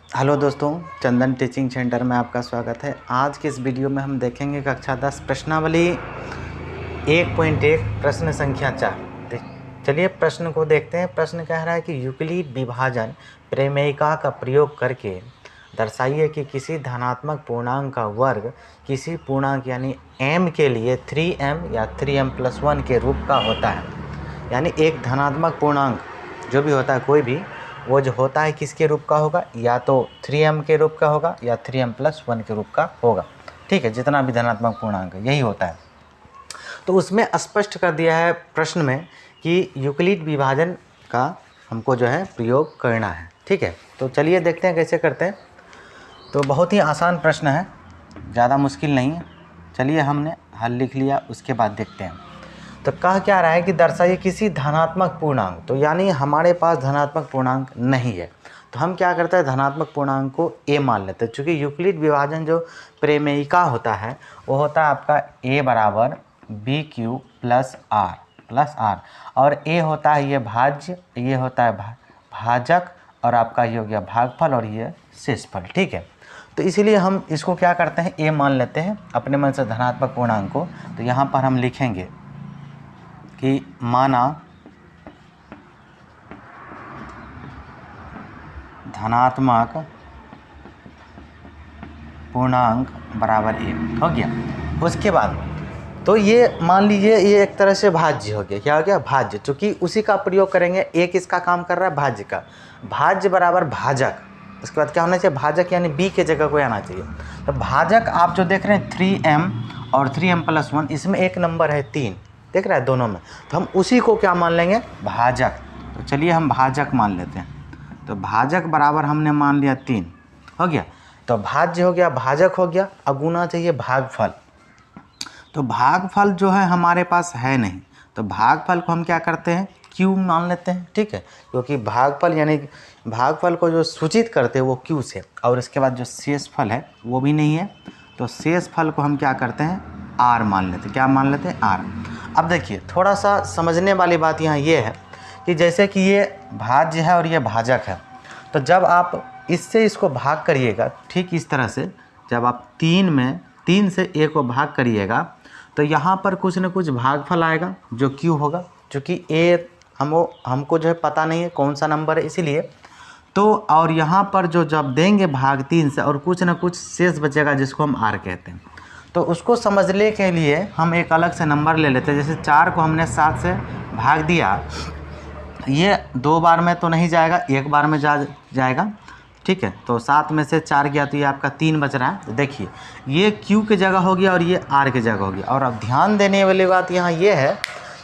Hello दोस्तों, चंदन teaching centre में आपका स्वागत है। आज के इस वीडियो में हम देखेंगे कक्षा 10 प्रश्नावली 1.1 प्रश्न संख्या 4। चलिए प्रश्न को देखते हैं। प्रश्न कह रहा है कि यूक्लिड विभाजन प्रमेयिका का प्रयोग करके दर्शाइए कि किसी धनात्मक पूर्णांक का वर्ग किसी पूर्णांक यानी m के लिए 3m या 3m+1 के रूप का होता है। यानी एक धनात्मक पूर्णांक जो भी होता है, कोई भी, वो जो होता है किसके रूप का होगा, या तो 3m के रूप का होगा या 3m+1 के रूप का होगा। ठीक है, जितना भी धनात्मक पूर्णांक है यही होता है। तो उसमें स्पष्ट कर दिया है प्रश्न में कि यूक्लिड विभाजन का हमको जो है प्रयोग करना है। ठीक है, तो चलिए देखते हैं कैसे करते हैं। तो बहुत ही आसान प्रश्न है, ज़्यादा मुश्किल नहीं है। चलिए हमने हल लिख लिया, उसके बाद देखते हैं। तो कह क्या रहा है कि दर्शाइए किसी धनात्मक पूर्णांक। तो यानी हमारे पास धनात्मक पूर्णांक नहीं है, तो हम क्या करते हैं, धनात्मक पूर्णांक को a मान लेते हैं। चूँकि यूक्लिड विभाजन जो प्रमेयिका होता है वो होता है आपका a बराबर BQ प्लस R, और a होता है ये भाज्य, ये होता है भाजक, और आपका ये हो गया भागफल, और ये शेषफल। ठीक है, तो इसीलिए हम इसको क्या करते हैं, a मान लेते हैं अपने मन से धनात्मक पूर्णांक को। तो यहाँ पर हम लिखेंगे कि माना धनात्मक पूर्णांक बराबर a हो गया। उसके बाद तो ये मान लीजिए ये एक तरह से भाज्य हो गया। क्या हो गया, भाज्य। चूँकि उसी का प्रयोग करेंगे, एक इसका काम कर रहा है भाज्य का, भाज्य बराबर भाजक। उसके बाद क्या होना चाहिए, भाजक यानी b के जगह को आना चाहिए। तो भाजक आप जो देख रहे हैं 3m और 3m+1, इसमें एक नंबर है 3, देख रहा है दोनों में, तो हम उसी को क्या मान लेंगे, भाजक। तो चलिए हम भाजक मान लेते हैं। तो भाजक बराबर हमने मान लिया 3 हो गया। तो भाज्य हो गया, भाजक हो गया, अगुना चाहिए भागफल। तो भागफल जो है हमारे पास है नहीं, तो भागफल को हम क्या करते हैं, q मान लेते हैं। ठीक है, क्योंकि भागफल यानी भागफल को जो सूचित करते हैं वो q से, और इसके बाद जो शेषफल है वो भी नहीं है, तो शेषफल को हम क्या करते हैं, r मान लेते हैं। क्या मान लेते हैं, r। अब देखिए थोड़ा सा समझने वाली बात यहाँ ये है कि जैसे कि ये भाज्य है और ये भाजक है, तो जब आप इससे इसको भाग करिएगा, ठीक इस तरह से जब आप 3 से a को भाग करिएगा, तो यहाँ पर कुछ न कुछ भागफल आएगा जो q होगा। क्योंकि a हमको जो है पता नहीं है कौन सा नंबर है, इसीलिए तो, और यहाँ पर जो जब देंगे भाग 3 से, और कुछ न कुछ शेष बचेगा जिसको हम r कहते हैं। तो उसको समझने के लिए हम एक अलग से नंबर ले लेते हैं। जैसे 4 को हमने 7 से भाग दिया, ये 2 बार में तो नहीं जाएगा, एक बार में जाएगा। ठीक है, तो 7 में से 4 गया तो ये आपका 3 बच रहा है। तो देखिए ये q की जगह हो गया और ये r की जगह हो गया। और अब ध्यान देने वाली बात यहाँ ये है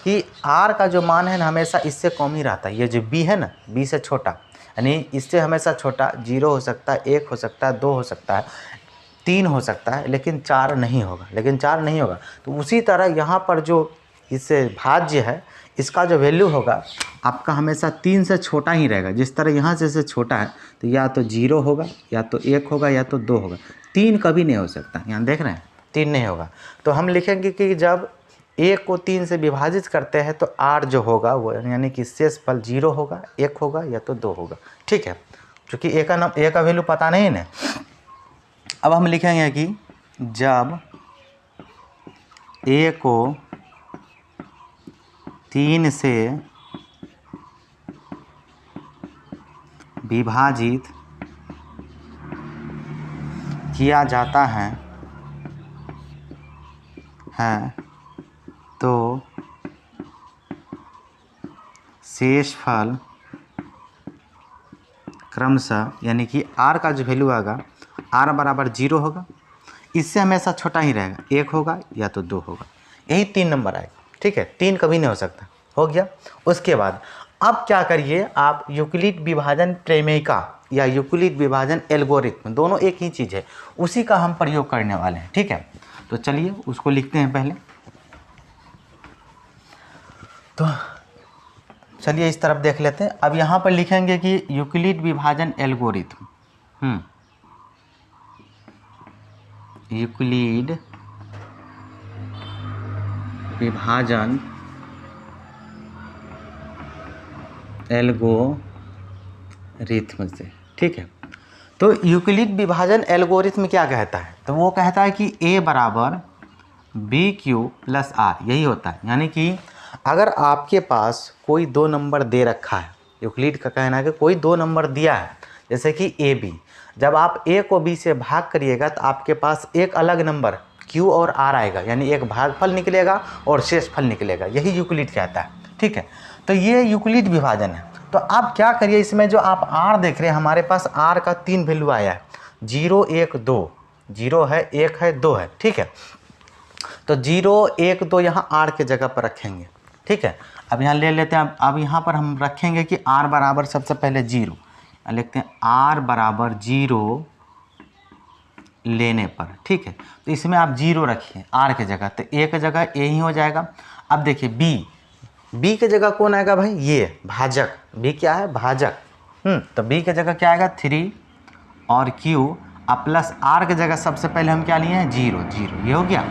कि r का जो मान है ना हमेशा इससे कम ही रहता है। ये जो b है ना, b से छोटा, यानी इससे हमेशा छोटा 0 हो सकता है, 1 हो सकता है, 2 हो सकता है, 3 हो सकता है, लेकिन 4 नहीं होगा। तो उसी तरह यहाँ पर जो इससे भाज्य है, इसका जो वैल्यू होगा आपका हमेशा 3 से छोटा ही रहेगा। जिस तरह यहाँ से छोटा है, तो या तो 0 होगा, या तो 1 होगा, या तो 2 होगा। 3 कभी नहीं हो सकता। यहाँ देख रहे हैं 3 नहीं होगा। तो हम लिखेंगे कि जब 1 को 3 से विभाजित करते हैं तो r जो होगा वो यानी कि शेषफल 0 होगा, 1 होगा, या तो 2 होगा। ठीक है, क्योंकि a का वैल्यू पता नहीं है ना। अब हम लिखेंगे कि जब a को 3 से विभाजित किया जाता है तो शेषफल क्रमशः, यानी कि r का जो वैल्यू आएगा, r बराबर 0 होगा, इससे हमेशा छोटा ही रहेगा, 1 होगा या तो 2 होगा। यही 3 नंबर आएगा। ठीक है, 3 कभी नहीं हो सकता। हो गया। उसके बाद अब क्या करिए आप, यूक्लिड विभाजन प्रमेयिका या यूक्लिड विभाजन एल्गोरिथम, दोनों एक ही चीज़ है, उसी का हम प्रयोग करने वाले हैं। ठीक है, तो चलिए उसको लिखते हैं पहले। तो चलिए इस तरफ देख लेते हैं। अब यहाँ पर लिखेंगे कि यूक्लिड विभाजन एल्गोरिथम, यूक्लिड विभाजन एल्गोरिथम से। ठीक है, तो यूक्लिड विभाजन एल्गोरिथम क्या कहता है, तो वो कहता है कि a बराबर बी क्यू प्लस आर, यही होता है। यानी कि अगर आपके पास कोई दो नंबर दे रखा है, यूक्लिड का कहना है कि कोई दो नंबर दिया है, जैसे कि ए बी, जब आप ए को बी से भाग करिएगा तो आपके पास एक अलग नंबर क्यू और आर आएगा, यानी एक भागफल निकलेगा और शेषफल निकलेगा, यही यूक्लिड कहता है। ठीक है, तो ये यूक्लिड विभाजन है। तो आप क्या करिए, इसमें जो आप आर देख रहे हैं, हमारे पास आर का 3 वैल्यू आया है, 0 1 2, 0 है 1 है 2 है। ठीक है, तो 0 1 2 यहाँ आर के जगह पर रखेंगे। ठीक है, अब यहाँ ले लेते हैं, अब यहाँ पर हम रखेंगे कि आर बराबर सबसे पहले 0, लिखते हैं आर बराबर 0 लेने पर। ठीक है, तो इसमें आप 0 रखिए आर के जगह, तो ए के जगह ए ही हो जाएगा। अब देखिए बी के जगह कौन आएगा भाई, ये भाजक, बी क्या है, भाजक। तो बी के जगह क्या आएगा 3 और क्यू, अब प्लस आर के जगह सबसे पहले हम क्या लिए हैं 0 0, ये हो गया।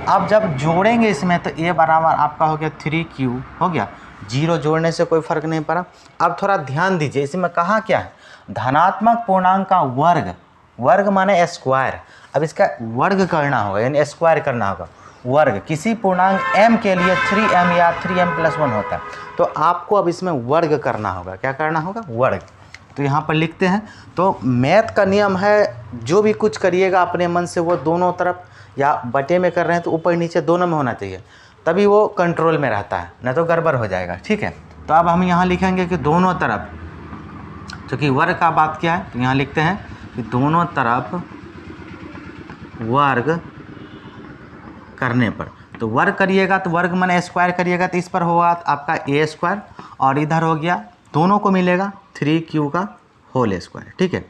अब जब जोड़ेंगे इसमें तो ए बराबर आपका हो गया 3Q हो गया, 0 जोड़ने से कोई फर्क नहीं पड़ा। अब थोड़ा ध्यान दीजिए, इसमें कहाँ क्या है, धनात्मक पूर्णांक का वर्ग, वर्ग माने स्क्वायर। अब इसका वर्ग करना होगा, यानी स्क्वायर करना होगा। वर्ग किसी पूर्णांक m के लिए 3m या 3m+1 होता है, तो आपको अब इसमें वर्ग करना होगा। क्या करना होगा, वर्ग। तो यहाँ पर लिखते हैं, तो मैथ का नियम है, जो भी कुछ करिएगा अपने मन से वो दोनों तरफ, या बटे में कर रहे हैं तो ऊपर नीचे दोनों में होना चाहिए, तभी वो कंट्रोल में रहता है, नहीं तो गड़बड़ हो जाएगा। ठीक है, तो अब हम यहाँ लिखेंगे कि दोनों तरफ, क्योंकि वर्ग का बात क्या है, तो यहाँ लिखते हैं कि दोनों तरफ वर्ग करने पर, तो वर्ग करिएगा तो वर्ग माने स्क्वायर करिएगा तो इस पर होगा आपका ए स्क्वायर, और इधर हो गया दोनों को मिलेगा 3Q का होल स्क्वायर। ठीक है,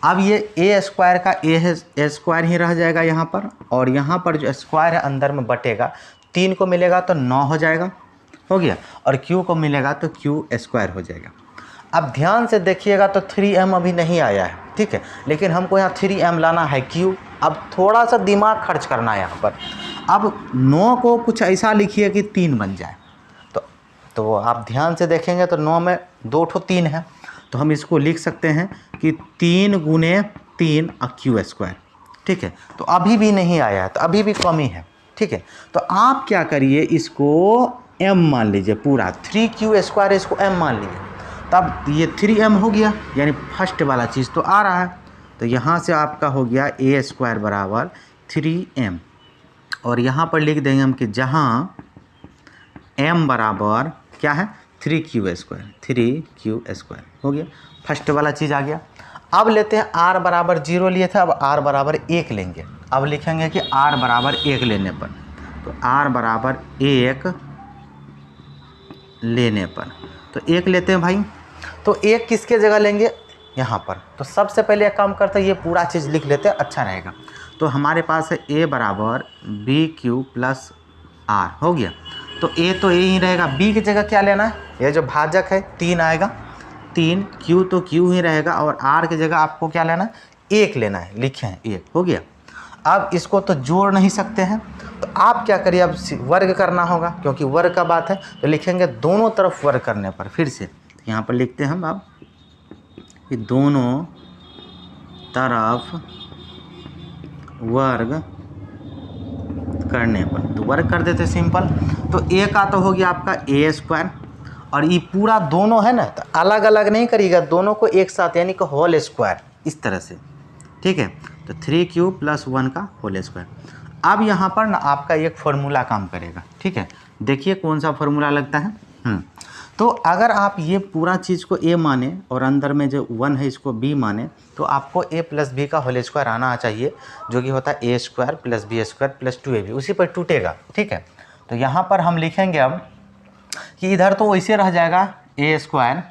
अब ये ए स्क्वायर का ए स्क्वायर ही रह जाएगा यहाँ पर, और यहाँ पर जो स्क्वायर है अंदर में बटेगा, 3 को मिलेगा तो 9 हो जाएगा, हो गया, और Q को मिलेगा तो Q स्क्वायर हो जाएगा। अब ध्यान से देखिएगा तो 3m अभी नहीं आया है। ठीक है, लेकिन हमको यहाँ 3m लाना है Q। अब थोड़ा सा दिमाग खर्च करना है यहाँ पर। अब 9 को कुछ ऐसा लिखिए कि 3 बन जाए, तो आप ध्यान से देखेंगे तो 9 में 2 ठो 3 है, तो हम इसको लिख सकते हैं कि 3 गुने 3 Q स्क्वायर। ठीक है, तो अभी भी नहीं आया है, तो अभी भी कमी है। ठीक है, तो आप क्या करिए, इसको m मान लीजिए, पूरा 3Q स्क्वायर इसको m मान लीजिए, तब ये 3m हो गया, यानी फर्स्ट वाला चीज़ तो आ रहा है। तो यहाँ से आपका हो गया a स्क्वायर बराबर 3m, और यहाँ पर लिख देंगे हम कि जहाँ m बराबर क्या है 3Q स्क्वायर, 3Q स्क्वायर हो गया, फर्स्ट वाला चीज़ आ गया। अब लेते हैं r बराबर 0 लिए थे, अब r बराबर 1 लेंगे। अब लिखेंगे कि r बराबर 1 लेने पर, तो r बराबर 1 लेने पर, तो 1 लेते हैं भाई, तो 1 किसके जगह लेंगे, यहाँ पर। तो सबसे पहले एक काम करते हैं, ये पूरा चीज़ लिख लेते हैं, अच्छा रहेगा। तो हमारे पास है a बराबर BQ प्लस r हो गया, तो a तो a ही रहेगा, b की जगह क्या लेना है, ये जो भाजक है 3 आएगा, 3, q तो q ही रहेगा, और r की जगह आपको क्या लेना है, 1 लेना है, लिखे हैं 1 हो गया। अब इसको तो जोड़ नहीं सकते हैं, तो आप क्या करिए, अब वर्ग करना होगा, क्योंकि वर्ग का बात है, तो लिखेंगे दोनों तरफ वर्ग करने पर। फिर से यहाँ पर लिखते हैं हम अब कि दोनों तरफ वर्ग करने पर, तो वर्ग कर देते सिंपल। तो a का तो हो गया आपका a स्क्वायर, और ये पूरा दोनों है ना, तो अलग अलग नहीं करिएगा, दोनों को एक साथ, यानी कि होल स्क्वायर इस तरह से। ठीक है, तो 3Q प्लस 1 का होल स्क्वायर। अब यहाँ पर ना आपका एक फार्मूला काम करेगा। ठीक है, देखिए कौन सा फार्मूला लगता है। तो अगर आप ये पूरा चीज़ को a माने और अंदर में जो 1 है इसको b माने, तो आपको a प्लस बी का होल स्क्वायर आना चाहिए, जो कि होता है a square plus b square plus 2ab, उसी पर टूटेगा। ठीक है, तो यहाँ पर हम लिखेंगे अब कि इधर तो वैसे रह जाएगा a स्क्वायर,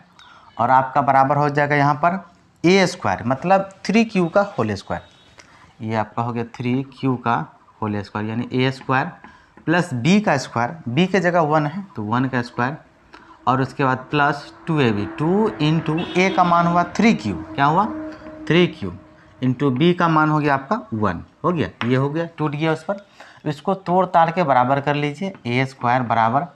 और आपका बराबर हो जाएगा यहाँ पर a स्क्वायर, मतलब 3Q का होल स्क्वायर। ये आपका हो गया 3Q का होल स्क्वायर, यानी a स्क्वायर प्लस b का स्क्वायर, b के जगह 1 है तो 1 का स्क्वायर, और उसके बाद प्लस 2ab, 2 इंटू a का मान हुआ 3Q, क्या हुआ 3Q, इंटू b का मान हो गया आपका 1 हो गया, ये हो गया, टूट गया उस पर। इसको तोड़ ताड़ के बराबर कर लीजिए, a स्क्वायर बराबर,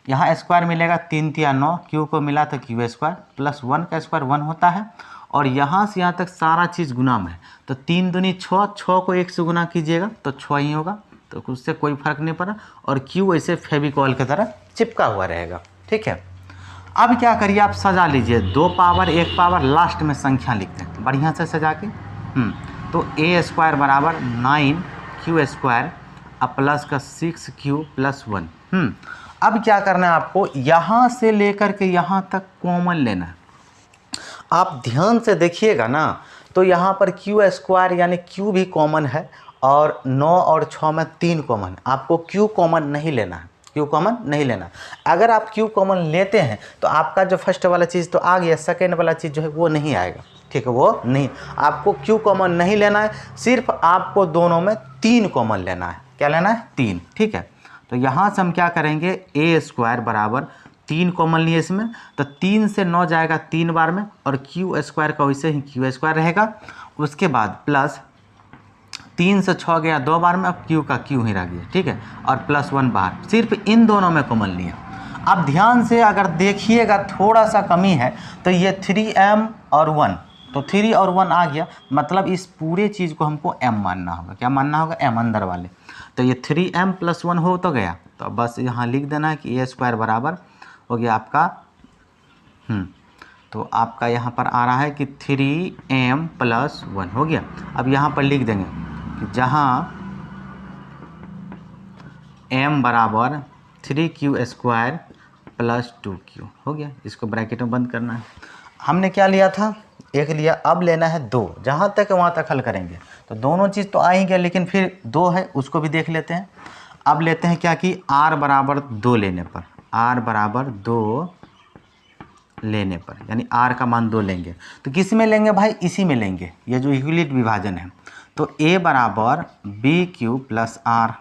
यहाँ स्क्वायर मिलेगा 3 3 9, q को मिला तो q स्क्वायर प्लस 1 का स्क्वायर 1 होता है, और यहाँ से यहाँ तक सारा चीज़ गुना में है, तो 3 दूनी 6, 6 को 1 से गुना कीजिएगा तो 6 ही होगा, तो उससे कोई फर्क नहीं पड़ा। और क्यू ऐसे फेविकॉल की तरह चिपका हुआ रहेगा, ठीक है। अब क्या करिए, आप सजा लीजिए, 2 पावर 1 पावर, लास्ट में संख्या लिखते हैं बढ़िया से सजा के। तो a स्क्वायर बराबर 9q स्क्वायर प्लस का 6q प्लस 1। अब क्या करना है आपको, यहाँ से लेकर के यहाँ तक कॉमन लेना है। आप ध्यान से देखिएगा ना, तो यहाँ पर q स्क्वायर यानी q भी कॉमन है, और 9 और 6 में 3 कॉमन। आपको q कॉमन नहीं लेना है, q कॉमन नहीं लेना। अगर आप q कॉमन लेते हैं तो आपका जो फर्स्ट वाला चीज़ तो आ गया, सेकेंड वाला चीज़ जो है वो नहीं आएगा, ठीक है, वो नहीं। आपको q कॉमन नहीं लेना है, सिर्फ आपको दोनों में 3 कॉमन लेना है। क्या लेना है? 3, ठीक है। तो यहाँ से हम क्या करेंगे, a स्क्वायर बराबर 3 कॉमन लिए इसमें, तो 3 से 9 जाएगा 3 बार में, और q स्क्वायर का वैसे ही q स्क्वायर रहेगा। उसके बाद प्लस 3 से 6 गया 2 बार में, अब q का q ही रह गया, ठीक है, और प्लस 1 बाहर, सिर्फ इन दोनों में कॉमन लिया। अब ध्यान से अगर देखिएगा थोड़ा सा कमी है, तो ये 3m और 1, तो 3 और 1 आ गया, मतलब इस पूरे चीज़ को हमको m मानना होगा। क्या मानना होगा? m अंदर वाले। तो ये 3m प्लस 1 हो तो गया, तो बस यहाँ लिख देना है कि a स्क्वायर बराबर हो गया आपका तो आपका यहाँ पर आ रहा है कि 3m प्लस 1 हो गया। अब यहाँ पर लिख देंगे कि जहाँ m बराबर 3q स्क्वायर प्लस 2q हो गया। इसको ब्रैकेट में बंद करना है। हमने क्या लिया था? 1 लिया, अब लेना है 2। जहाँ तक वहाँ तक हल करेंगे तो दोनों चीज़ तो आ ही गया, लेकिन फिर 2 है, उसको भी देख लेते हैं। अब लेते हैं क्या कि r बराबर 2 लेने पर, r बराबर 2 लेने पर, यानी r का मान 2 लेंगे, तो किस में लेंगे भाई? इसी में लेंगे, ये जो यूक्लिड विभाजन है। तो a बराबर bq प्लस r,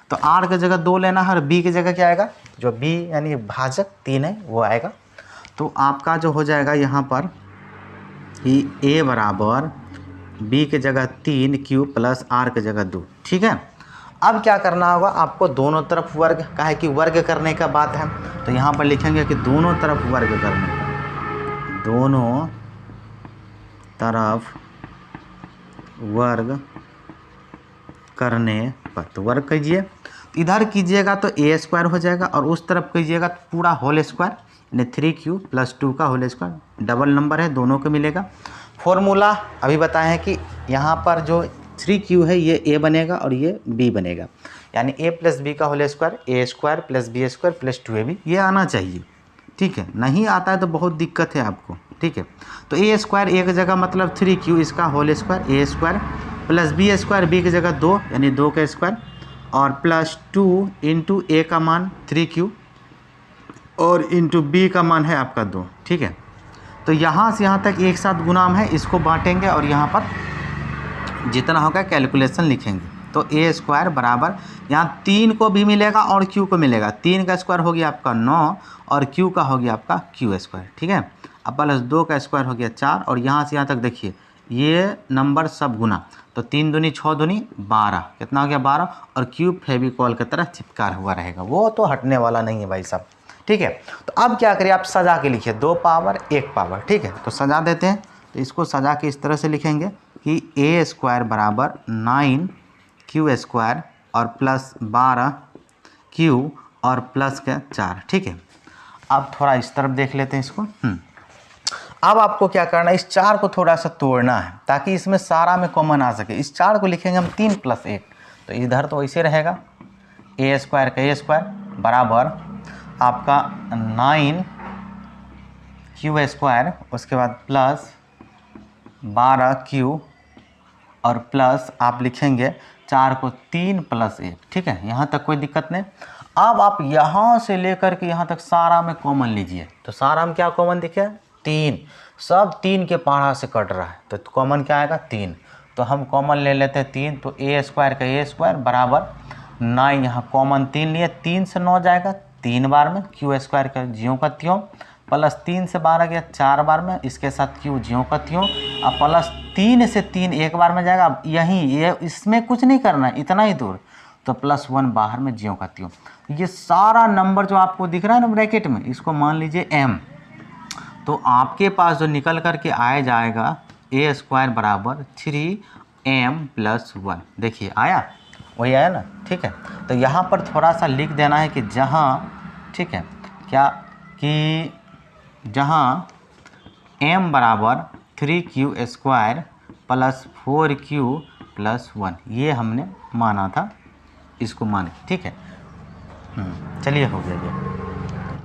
तो r की जगह 2 लेना है, और b की जगह क्या आएगा? जो b यानी भाजक 3 है वो आएगा। तो आपका जो हो जाएगा यहाँ पर कि a बराबर b की जगह 3q प्लस r की जगह 2, ठीक है। अब क्या करना होगा आपको? दोनों तरफ वर्ग, काहे कि वर्ग करने का बात है, तो यहाँ पर लिखेंगे कि दोनों तरफ वर्ग करने का, दोनों तरफ वर्ग करने पर, तो वर्ग कीजिए। इधर कीजिएगा तो a स्क्वायर हो जाएगा, और उस तरफ कीजिएगा तो पूरा होल स्क्वायर, यानी 3q प्लस 2 का होल स्क्वायर। डबल नंबर है, दोनों को मिलेगा। फॉर्मूला अभी बताए हैं कि यहाँ पर जो 3q है ये a बनेगा और ये b बनेगा, यानी a प्लस b का whole square, a square plus b square plus 2ab, ये आना चाहिए, ठीक है। नहीं आता है तो बहुत दिक्कत है आपको, ठीक है। तो a स्क्वायर एक जगह मतलब 3q, इसका whole square, a square plus b square, b की जगह 2 यानी 2 का स्क्वायर, और प्लस 2 इंटू a का मान 3q और इंटू b का मान है आपका 2, ठीक है। तो यहाँ से यहाँ तक एक साथ गुणाम है, इसको बांटेंगे और यहाँ पर जितना होगा कैलकुलेशन लिखेंगे। तो a स्क्वायर बराबर यहाँ 3 को भी मिलेगा और q को मिलेगा, 3 का स्क्वायर हो गया आपका 9 और q का हो गया आपका q स्क्वायर, ठीक है। अब प्लस 2 का स्क्वायर हो गया 4, और यहाँ से यहाँ तक देखिए ये नंबर सब गुना, तो 3 दूनी 6 दूनी 12, कितना हो गया 12, और क्यूब फेविकॉल की तरह चिपका हुआ रहेगा, वो तो हटने वाला नहीं है भाई साहब, ठीक है। तो अब क्या करिए, आप सजा के लिखिए 2 पावर 1 पावर, ठीक है। तो सजा देते हैं, तो इसको सजा के इस तरह से लिखेंगे कि a स्क्वायर बराबर 9q स्क्वायर और प्लस 12q और प्लस का 4, ठीक है। अब थोड़ा इस तरफ देख लेते हैं इसको। अब आपको क्या करना है, इस 4 को थोड़ा सा तोड़ना है ताकि इसमें सारा में कॉमन आ सके। इस 4 को लिखेंगे हम 3 प्लस 1, तो इधर तो वैसे रहेगा a स्क्वायर का a स्क्वायर बराबर आपका 9q स्क्वायर, उसके बाद प्लस 12q और प्लस आप लिखेंगे 4 को 3 प्लस 1, ठीक है। यहाँ तक कोई दिक्कत नहीं। अब आप यहाँ से लेकर के यहाँ तक सारा में कॉमन लीजिए, तो सारा में क्या कॉमन दिखे? 3, सब 3 के पहाड़ा से कट रहा है, तो कॉमन क्या आएगा? 3। तो हम कॉमन ले लेते हैं 3, तो a स्क्वायर का a स्क्वायर बराबर 9, यहाँ कॉमन 3 लिए, 3 से 9 जाएगा 3 बार में, q स्क्वायर का ज्यों का त्यों, प्लस 3 से 12 गया 4 बार में, इसके साथ q ज्यों का त्यों, अब प्लस 3 से 3 एक बार में जाएगा। अब यहीं ये इसमें कुछ नहीं करना है, इतना ही दूर, तो प्लस 1 बाहर में ज्यों का त्यों। ये सारा नंबर जो आपको दिख रहा है ना ब्रैकेट में, इसको मान लीजिए m। तो आपके पास जो निकल कर के आया जाएगा ए स्क्वायर बराबर 3m+1। देखिए आया, वही आया ना, ठीक है। तो यहाँ पर थोड़ा सा लिख देना है कि जहाँ, ठीक है, क्या कि जहाँ m बराबर 3q² + 4q+1, ये हमने माना था, इसको मान के, ठीक है। चलिए हो गया ये।